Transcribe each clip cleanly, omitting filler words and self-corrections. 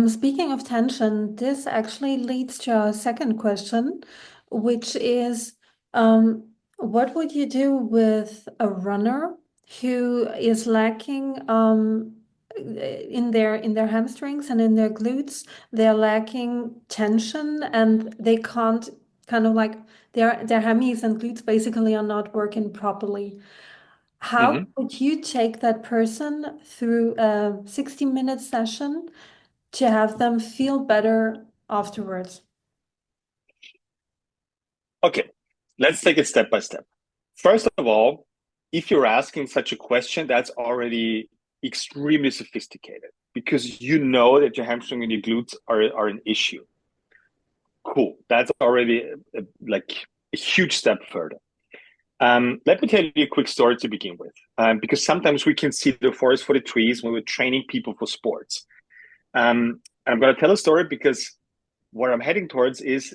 Speaking of tension, this actually leads to our second question, which is, what would you do with a runner who is lacking in their hamstrings and in their glutes? They're lacking tension and they can't kind of like their hammies and glutes basically are not working properly. How hmm would you take that person through a 60-minute session to have them feel better afterwards? Okay, let's take it step by step. First of all, if you're asking such a question, that's already extremely sophisticated because you know that your hamstring and your glutes are an issue. Cool. That's already like a huge step further. Let me tell you a quick story to begin with, because sometimes we can see the forest for the trees when we're training people for sports. I'm going to tell a story because where I'm heading towards is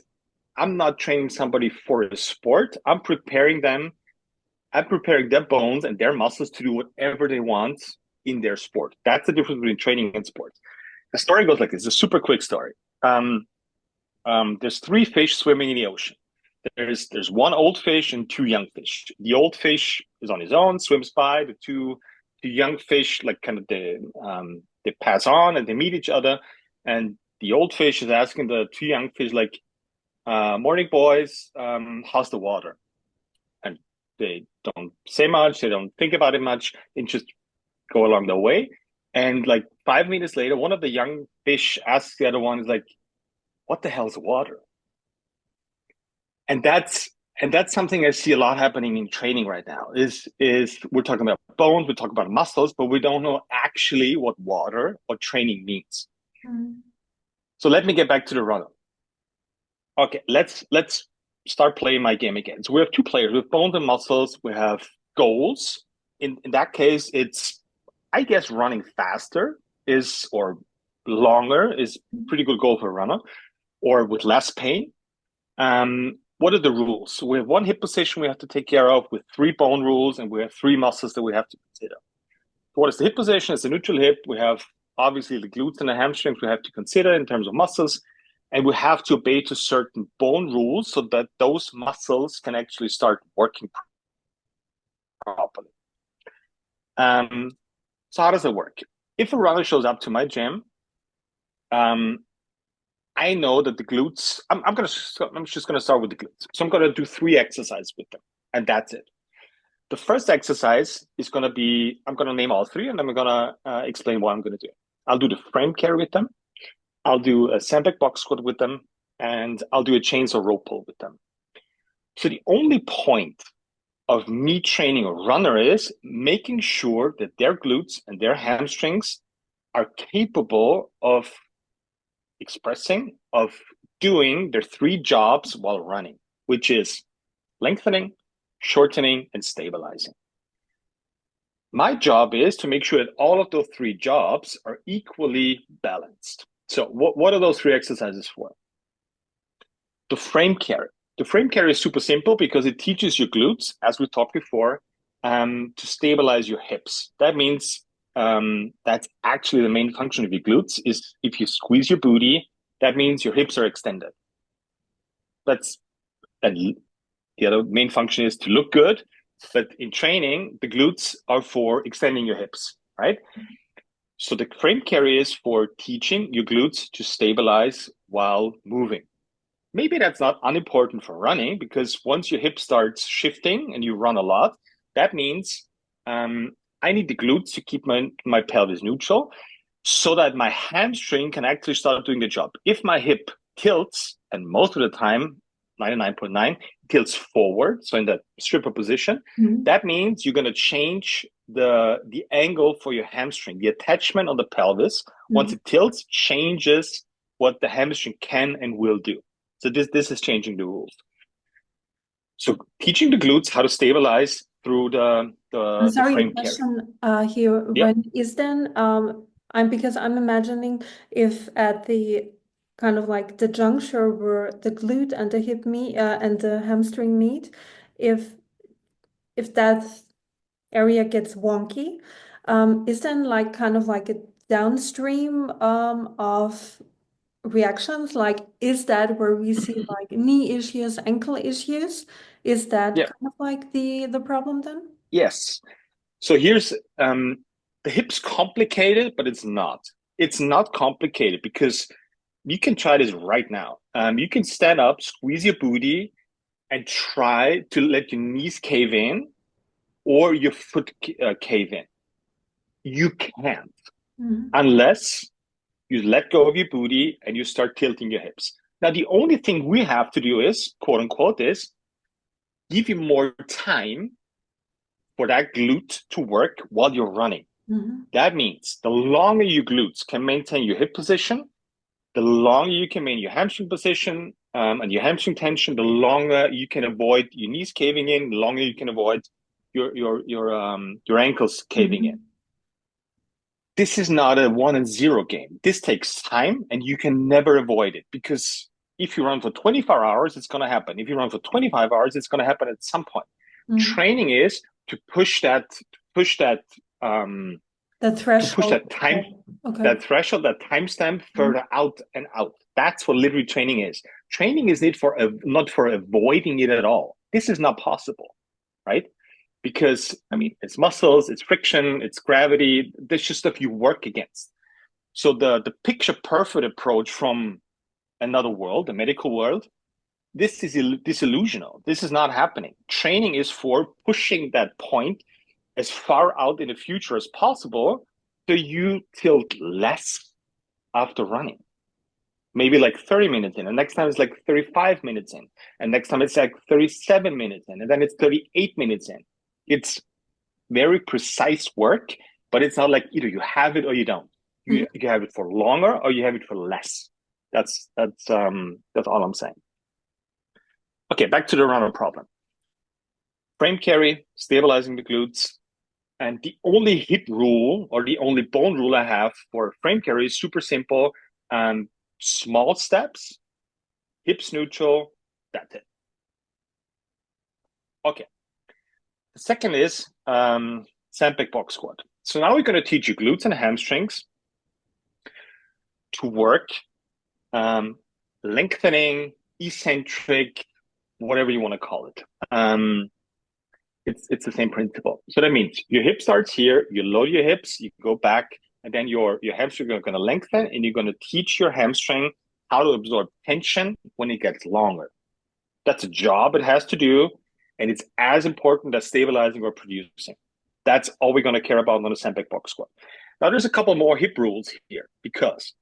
I'm not training somebody for a sport. I'm preparing their bones and their muscles to do whatever they want in their sport. That's the difference between training and sports. The story goes like this. It's a super quick story. There's three fish swimming in the ocean. There's one old fish and two young fish. The old fish is on his own, swims by. The young fish like kind of they pass on and they meet each other. And the old fish is asking the two young fish like, "Morning, boys. How's the water?" And they don't say much. They don't think about it much. They just go along their way. And like 5 minutes later, one of the young fish asks the other one, is like, "What the hell's water?" And that's something I see a lot happening in training right now. Is we're talking about bones, we talk about muscles, but we don't know actually what training means. Mm. So let me get back to the runner. Okay, let's start playing my game again. So we have two players with bones and muscles. We have goals. In that case, it's I guess running faster is or longer is pretty good goal for a runner, or with less pain. What are the rules? So we have one hip position we have to take care of with three bone rules, and we have three muscles that we have to consider. So what is the hip position? It's the neutral hip. We have obviously the glutes and the hamstrings we have to consider in terms of muscles, and we have to obey to certain bone rules so that those muscles can actually start working properly. Um, so how does it work? If a runner shows up to my gym, um, I know that the glutes. I'm just gonna start with the glutes. So I'm gonna do three exercises with them, and that's it. The first exercise is going to be, I'm going to name all three and I'm going to explain what I'm going to do. I'll do the frame carry with them. I'll do a sandbag box squat with them. And I'll do a chainsaw rope pull with them. So the only point of me training a runner is making sure that their glutes and their hamstrings are capable of expressing, of doing their three jobs while running, which is lengthening, shortening, and stabilizing. My job is to make sure that all of those three jobs are equally balanced. So what are those three exercises for? The frame carry. The frame carry is super simple because it teaches your glutes, as we talked before, to stabilize your hips. That means that's actually the main function of your glutes is if you squeeze your booty, that means your hips are extended. That's and the other main function is to look good. But in training, the glutes are for extending your hips, right? So the frame carry is for teaching your glutes to stabilize while moving. Maybe that's not unimportant for running because once your hip starts shifting and you run a lot, that means I need the glutes to keep my pelvis neutral so that my hamstring can actually start doing the job. If my hip tilts, and most of the time, 99.9 tilts forward, so in that stripper position, Mhm. that means you're going to change the angle for your hamstring. The attachment on the pelvis, once Mhm. it tilts, changes what the hamstring can and will do. So this is changing the rules. So teaching the glutes how to stabilize through I'm the sorry, a frame carry. question here. Yep. When is then I'm because I'm imagining if at the kind of like the juncture where the glute and the hip meet and the hamstring meet, if if that area gets wonky, is then like kind of like downstream of reactions? Like, is that where we see like knee issues, ankle issues? Is that Yeah. kind of like the problem then? Yes. So here's the hip's complicated, but it's not. It's not complicated because you can try this right now. You can stand up, squeeze your booty, and try to let your knees cave in or your foot cave in. You can't Mhm. unless you let go of your booty and you start tilting your hips. Now, the only thing we have to do is, quote unquote, is give you more time for that glute to work while you're running. Mhm. That means the longer your glutes can maintain your hip position, the longer you can maintain your hamstring position and your hamstring tension, the longer you can avoid your knees caving in, the longer you can avoid your ankles caving in. Mhm. This is not a 1-0 game. This takes time and you can never avoid it because if you run for 24 hours, it's going to happen. If you run for 25 hours, it's going to happen at some point. Mhm. Training is to push that, um, The to push threshold. that time, Okay. that threshold, that timestamp Mhm. further out and out. That's what literally training is. Training is not for avoiding it at all. This is not possible, right? Because I mean, it's muscles, it's friction, it's gravity. There's just stuff you work against. So the picture perfect approach from another world, the medical world, this is disillusional. This is not happening. Training is for pushing that point as far out in the future as possible so you tilt less after running. Maybe like 30 minutes in, and next time it's like 35 minutes in, and next time it's like 37 minutes in, and then it's 38 minutes in. It's very precise work, but it's not like either you have it or you don't. Mhm. You have it for longer or you have it for less. That's all I'm saying. Okay, back to the runner problem. Frame carry, stabilizing the glutes, and the only hip rule or the only bone rule I have for frame carry is super simple. Small steps, hips neutral, that's it. Okay. The second is sandbag box squat. So now we're going to teach you glutes and hamstrings to work um, lengthening, eccentric, whatever you want to call it. It's the same principle. So that means your hip starts here, you load your hips, you go back, and then your hamstring are going to lengthen, and you're going to teach your hamstring how to absorb tension when it gets longer. That's a job it has to do, and it's as important as stabilizing or producing. That's all we're going to care about on the sandbag box squat. Now, there's a couple more hip rules here because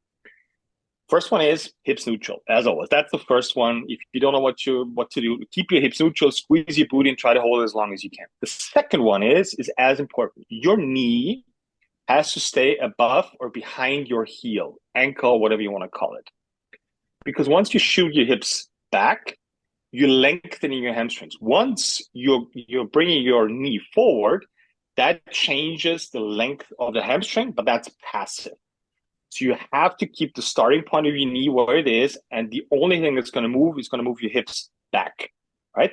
first one is hips neutral, as always. That's the first one. If you don't know what to do, keep your hips neutral, squeeze your booty, and try to hold it as long as you can. The second one is as important. Your knee has to stay above or behind your heel, ankle, whatever you want to call it. Because once you shoot your hips back, you're lengthening your hamstrings. Once you're bringing your knee forward, that changes the length of the hamstring, but that's passive. So you have to keep the starting point of your knee where it is, and the only thing that's going to move is going to move your hips back, right?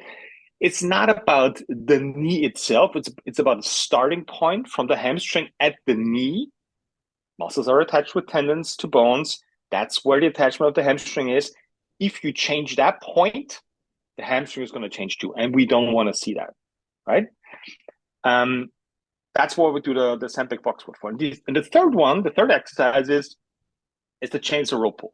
It's not about the knee itself. It's about the starting point from the hamstring at the knee. Muscles are attached with tendons to bones. That's where the attachment of the hamstring is. If you change that point, the hamstring is going to change too, and we don't want to see that, right? Um, that's what we do the sandbag box squat for. And the third one, the third exercise is the chainsaw rope pull.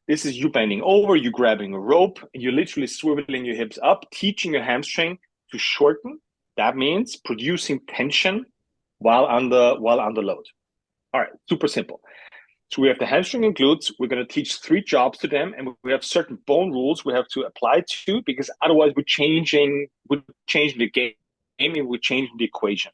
This is you bending over, you grabbing a rope, and you're literally swiveling your hips up, teaching your hamstring to shorten. That means producing tension while under load. All right, super simple. So we have the hamstring and glutes. We're going to teach 3 jobs to them, and we have certain bone rules we have to apply to because otherwise we're changing the game and we're changing the equation.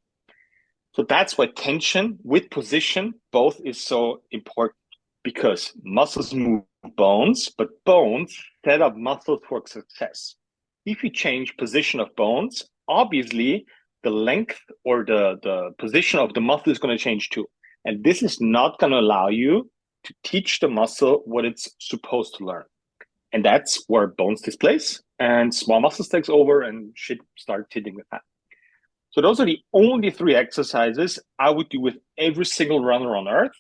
So that's why tension with position both is so important because muscles move bones, but bones set up muscles for success. If you change position of bones, obviously the length or the position of the muscle is going to change too. And this is not going to allow you to teach the muscle what it's supposed to learn. And that's where bones displace and small muscles takes over and shit starts hitting the fan. So those are the only 3 exercises I would do with every single runner on earth.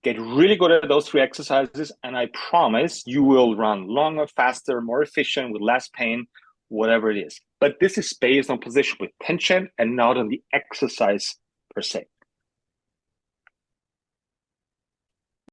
Get really good at those three exercises, and I promise you will run longer, faster, more efficient, with less pain, whatever it is. But this is based on position with tension and not on the exercise per se.